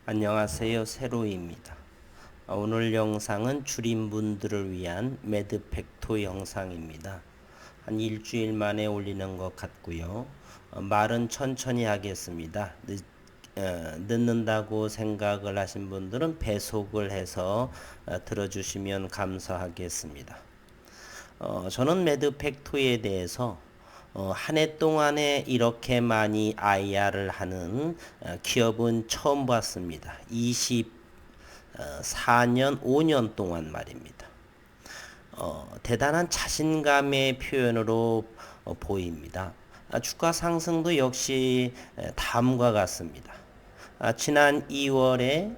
안녕하세요, 세로이입니다. 오늘 영상은 줄임분들을 위한 매드팩토 영상입니다. 한 일주일 만에 올리는 것 같고요. 말은 천천히 하겠습니다. 늦는다고 생각을 하신 분들은 배속을 해서 들어주시면 감사하겠습니다. 저는 매드팩토에 대해서 한 해 동안에 이렇게 많이 IR을 하는 기업은 처음 봤습니다. 24년, 5년 동안 말입니다. 대단한 자신감의 표현으로 보입니다. 주가 상승도 역시 다음과 같습니다. 지난 2월에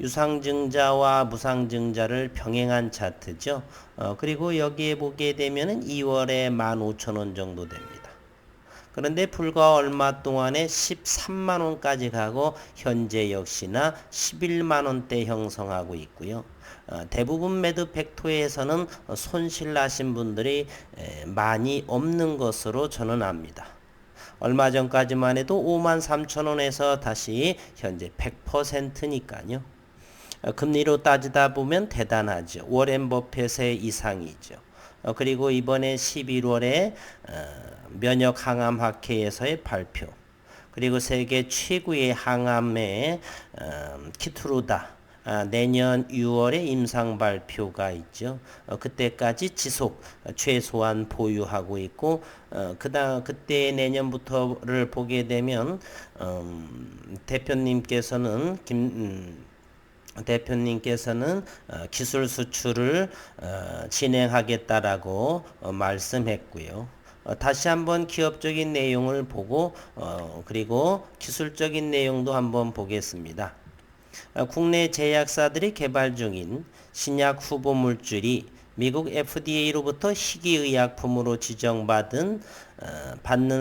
유상증자와 무상증자를 병행한 차트죠. 그리고 여기에 보게 되면 2월에 15,000원 정도 됩니다. 그런데 불과 얼마 동안에 13만원까지 가고 현재 역시나 11만원대 형성하고 있고요. 대부분 매드팩토에서는 손실 나신 분들이 많이 없는 것으로 저는 압니다. 얼마 전까지만 해도 53,000원에서 다시 현재 100%니까요. 금리로 따지다 보면 대단하죠. 워렌 버핏의 이상이죠. 그리고 이번에 11월에 면역 항암 학회에서의 발표, 그리고 세계 최고의 항암의 키트루다 내년 6월에 임상 발표가 있죠. 그때까지 지속 최소한 보유하고 있고, 그때 내년부터를 보게 되면 대표님께서는 기술 수출을 진행하겠다라고 말씀했고요. 다시 한번 기업적인 내용을 보고 그리고 기술적인 내용도 한번 보겠습니다. 국내 제약사들이 개발 중인 신약 후보 물질이 미국 FDA로부터 희귀의약품으로 지정받는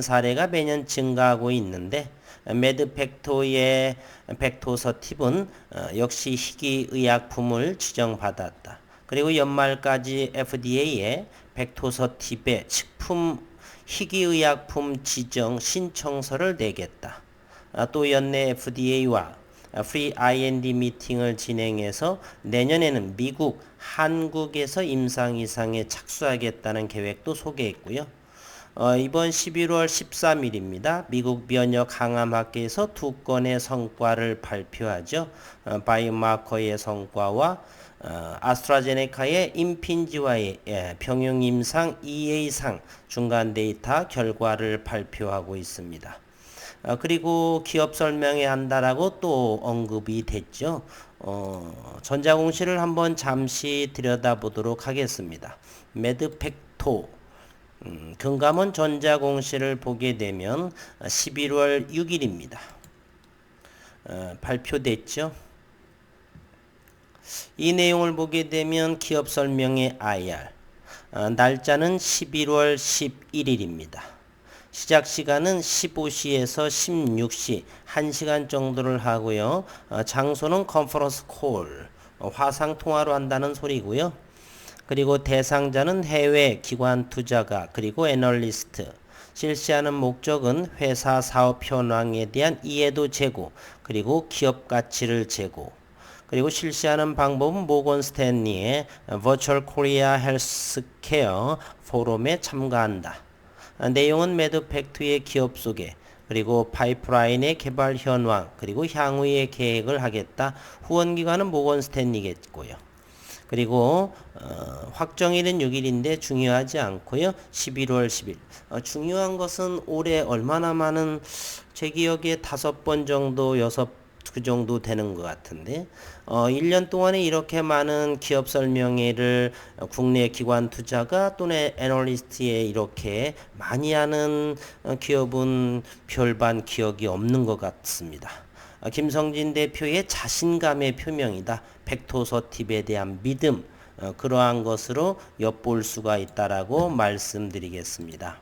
사례가 매년 증가하고 있는데, 매드팩토의 팩토서팁은 역시 희귀의약품을 지정받았다. 그리고 연말까지 FDA에 팩토서팁의 식품 희귀의약품 지정 신청서를 내겠다. 또 연내 FDA와 프리 IND 미팅을 진행해서 내년에는 미국, 한국에서 임상 이상에 착수하겠다는 계획도 소개했고요. 이번 11월 13일입니다. 미국 면역 항암학회에서 2건의 성과를 발표하죠. 바이오마커의 성과와 아스트라제네카의 임핀지와의 병용 임상 EA상 중간 데이터 결과를 발표하고 있습니다. 그리고 기업 설명회 한다라고 또 언급이 됐죠. 전자공시를 한번 잠시 들여다보도록 하겠습니다. 매드팩토 금감원 전자공시를 보게 되면 11월 6일입니다. 발표됐죠. 이 내용을 보게 되면 기업 설명회 IR 날짜는 11월 11일입니다. 시작 시간은 15시에서 16시 1시간 정도를 하고요. 장소는 컨퍼런스 콜 화상 통화로 한다는 소리고요. 그리고 대상자는 해외 기관 투자가 그리고 애널리스트. 실시하는 목적은 회사 사업 현황에 대한 이해도 제고, 그리고 기업 가치를 제고, 그리고 실시하는 방법은 모건 스탠리의 버추얼 코리아 헬스케어 포럼에 참가한다. 내용은 매드팩토의 기업 소개, 그리고 파이프라인의 개발 현황, 그리고 향후의 계획을 하겠다. 후원기관은 모건 스탠리겠고요. 그리고 확정일은 6일인데 중요하지 않고요. 11월 10일. 중요한 것은 올해 얼마나 많은, 제 기억에 5번 정도, 6그 정도 되는 것 같은데 1년 동안에 이렇게 많은 기업 설명회를 국내 기관 투자가 또는 애널리스트에 이렇게 많이 하는 기업은 별반 기억이 없는 것 같습니다. 김성진 대표의 자신감의 표명이다. 팩토서팁에 대한 믿음, 그러한 것으로 엿볼 수가 있다라고 말씀드리겠습니다.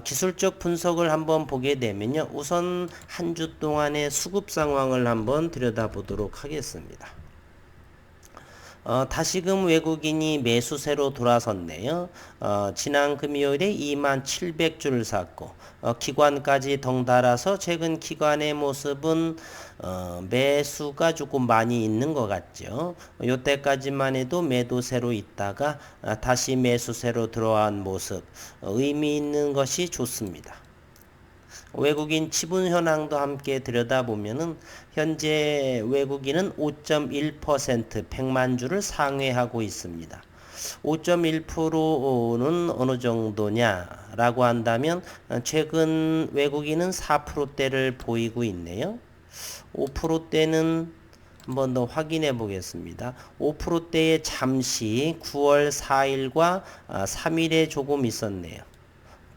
기술적 분석을 한번 보게 되면요. 우선 한 주 동안의 수급 상황을 한번 들여다보도록 하겠습니다. 다시금 외국인이 매수세로 돌아섰네요. 지난 금요일에 2700주를 샀고 기관까지 덩달아서 최근 기관의 모습은 매수가 조금 많이 있는 것 같죠. 이때까지만 해도 매도세로 있다가 다시 매수세로 들어간 모습 의미 있는 것이 좋습니다. 외국인 지분 현황도 함께 들여다보면은 현재 외국인은 5.1% 100만 주를 상회하고 있습니다. 5.1%는 어느 정도냐라고 한다면 최근 외국인은 4%대를 보이고 있네요. 5%대는 한번 더 확인해 보겠습니다. 5%대에 잠시 9월 4일과 3일에 조금 있었네요.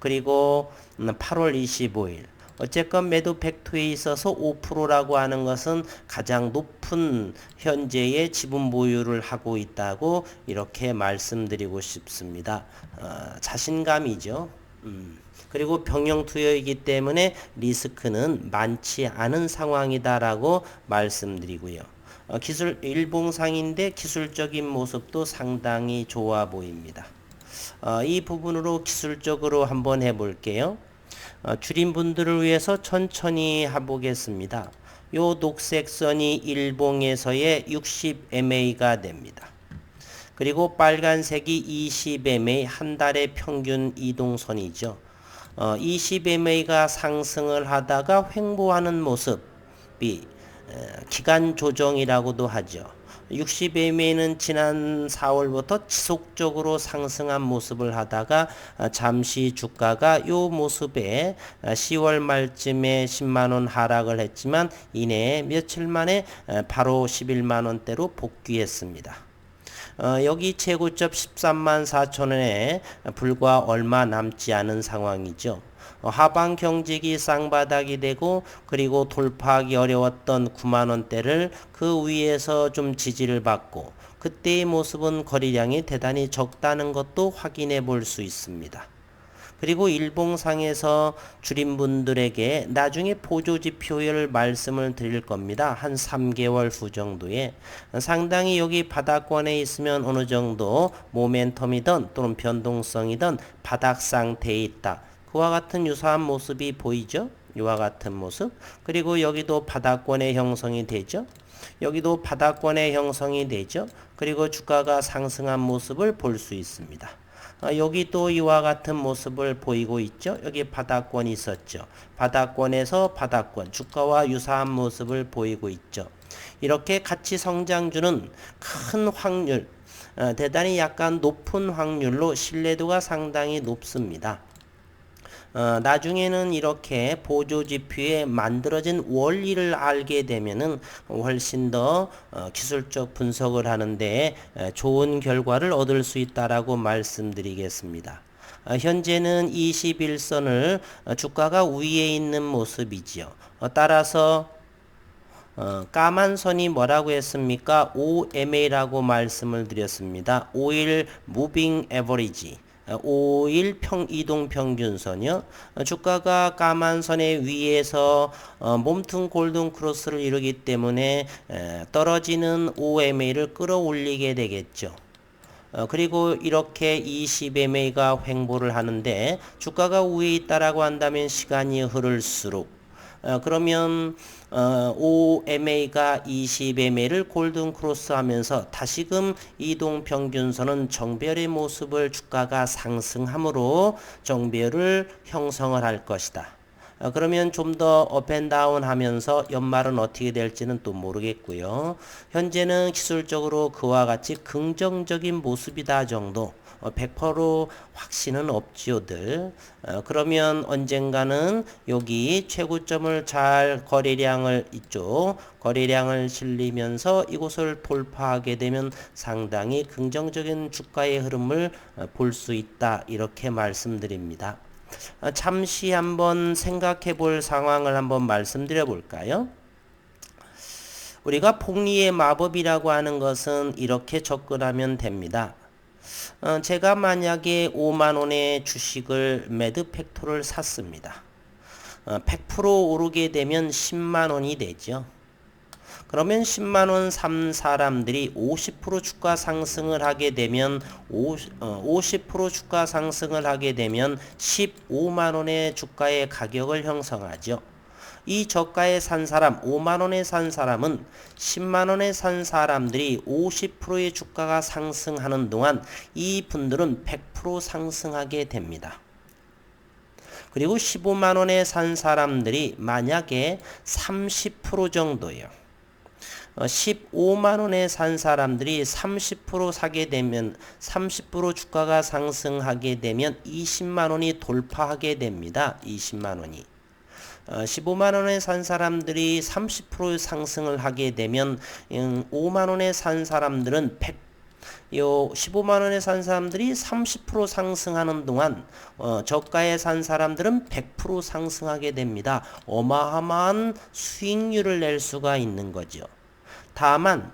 그리고 8월 25일 어쨌건 매도 팩토에 있어서 5%라고 하는 것은 가장 높은 현재의 지분 보유를 하고 있다고 이렇게 말씀드리고 싶습니다. 자신감이죠. 그리고 병영 투여이기 때문에 리스크는 많지 않은 상황이다라고 말씀드리고요. 기술 일봉상인데 기술적인 모습도 상당히 좋아 보입니다. 이 부분으로 기술적으로 한번 해볼게요. 줄인 분들을 위해서 천천히 해보겠습니다. 요 녹색 선이 일봉에서의 60MA가 됩니다. 그리고 빨간색이 20MA 한 달의 평균 이동선이죠. 20MA가 상승을 하다가 횡보하는 모습이 기간 조정이라고도 하죠. 60MA는 지난 4월부터 지속적으로 상승한 모습을 하다가 잠시 주가가 요 모습에 10월 말쯤에 10만원 하락을 했지만 이내 며칠 만에 바로 11만원대로 복귀했습니다. 여기 최고점 13만 4천원에 불과 얼마 남지 않은 상황이죠. 하방 경직이 쌍바닥이 되고 그리고 돌파하기 어려웠던 9만원대를 그 위에서 좀 지지를 받고 그때의 모습은 거래량이 대단히 적다는 것도 확인해 볼 수 있습니다. 그리고 일봉상에서 줄인 분들에게 나중에 보조지표를 말씀을 드릴 겁니다. 한 3개월 후 정도에 상당히 여기 바닥권에 있으면 어느 정도 모멘텀이든 또는 변동성이든 바닥 상태에 있다. 그와 같은 유사한 모습이 보이죠? 이와 같은 모습. 그리고 여기도 바닥권의 형성이 되죠? 여기도 바닥권의 형성이 되죠? 그리고 주가가 상승한 모습을 볼 수 있습니다. 여기 또 이와 같은 모습을 보이고 있죠. 여기 바닥권이 있었죠. 바닥권에서 바닥권, 주가와 유사한 모습을 보이고 있죠. 이렇게 같이 성장주는 큰 확률, 대단히 약간 높은 확률로 신뢰도가 상당히 높습니다. 나중에는 이렇게 보조지표에 만들어진 원리를 알게 되면은 훨씬 더 기술적 분석을 하는데 좋은 결과를 얻을 수 있다라고 말씀드리겠습니다. 현재는 21선을 주가가 위에 있는 모습이지요. 따라서 까만 선이 뭐라고 했습니까? OMA라고 말씀을 드렸습니다. 오일 무빙 에버리지. 5일 이동 평균선이요. 주가가 까만 선의 위에서 몸통 골든 크로스를 이루기 때문에 떨어지는 OMA를 끌어올리게 되겠죠. 그리고 이렇게 20MA가 횡보를 하는데 주가가 위에 있다라고 한다면 시간이 흐를수록 그러면 OMA가 20MA를 골든 크로스 하면서 다시금 이동 평균선은 정별의 모습을 주가가 상승함으로 정별을 형성을 할 것이다. 그러면 좀 더 업앤다운 하면서 연말은 어떻게 될지는 또 모르겠고요. 현재는 기술적으로 그와 같이 긍정적인 모습이다 정도 100% 확신은 없지요들. 그러면 언젠가는 여기 최고점을 잘 거래량을 이쪽 거래량을 실리면서 이곳을 돌파하게 되면 상당히 긍정적인 주가의 흐름을 볼 수 있다 이렇게 말씀드립니다. 잠시 한번 생각해 볼 상황을 한번 말씀드려 볼까요? 우리가 복리의 마법이라고 하는 것은 이렇게 접근하면 됩니다. 제가 만약에 5만원의 주식을 매드팩토를 샀습니다. 100% 오르게 되면 10만원이 되죠. 그러면 10만 원 산 사람들이 50% 주가 상승을 하게 되면 50% 주가 상승을 하게 되면 15만 원의 주가의 가격을 형성하죠. 이 저가에 산 사람, 5만 원에 산 사람은 10만 원에 산 사람들이 50%의 주가가 상승하는 동안 이 분들은 100% 상승하게 됩니다. 그리고 15만 원에 산 사람들이 만약에 30% 정도요. 15만 원에 산 사람들이 30% 사게 되면 30% 주가가 상승하게 되면 20만 원이 돌파하게 됩니다. 20만 원이. 15만 원에 산 사람들이 30% 상승을 하게 되면 5만 원에 산 사람들은 15만 원에 산 사람들이 30% 상승하는 동안 저가에 산 사람들은 100% 상승하게 됩니다. 어마어마한 수익률을 낼 수가 있는 거죠. 다만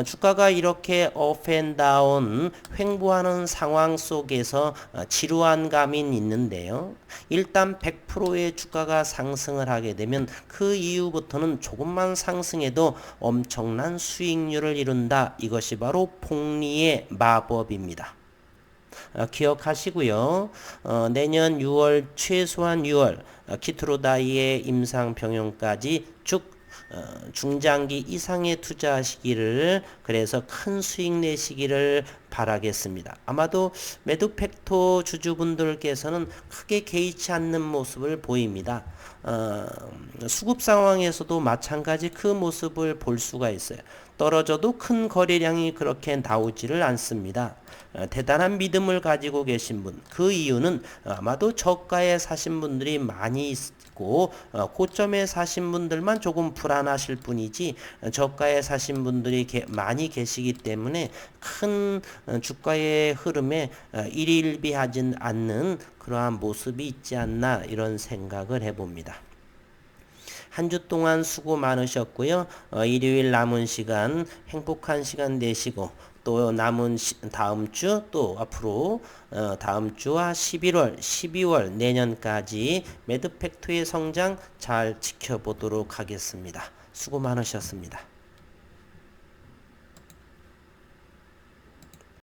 주가가 이렇게 업 앤 다운 횡보하는 상황 속에서 지루한 감이 있는데요. 일단 100%의 주가가 상승을 하게 되면 그 이후부터는 조금만 상승해도 엄청난 수익률을 이룬다. 이것이 바로 복리의 마법입니다. 기억하시고요. 내년 6월 최소한 6월 키트로다이의 임상병용까지 쭉 중장기 이상의 투자하시기를 그래서 큰 수익 내시기를 바라겠습니다. 아마도 매도팩토 주주분들께서는 크게 개의치 않는 모습을 보입니다. 수급 상황에서도 마찬가지 그 모습을 볼 수가 있어요. 떨어져도 큰 거래량이 그렇게 나오지를 않습니다. 대단한 믿음을 가지고 계신 분, 그 이유는 아마도 저가에 사신 분들이 많이 있고 고점에 사신 분들만 조금 불안하실 뿐이지 저가에 사신 분들이 많이 계시기 때문에 큰 주가의 흐름에 일희일비하지 않는 그러한 모습이 있지 않나 이런 생각을 해봅니다. 한 주 동안 수고 많으셨고요. 일요일 남은 시간 행복한 시간 되시고 또 남은 다음 주 또 앞으로 다음 주와 11월, 12월 내년까지 매드팩토의 성장 잘 지켜보도록 하겠습니다. 수고 많으셨습니다.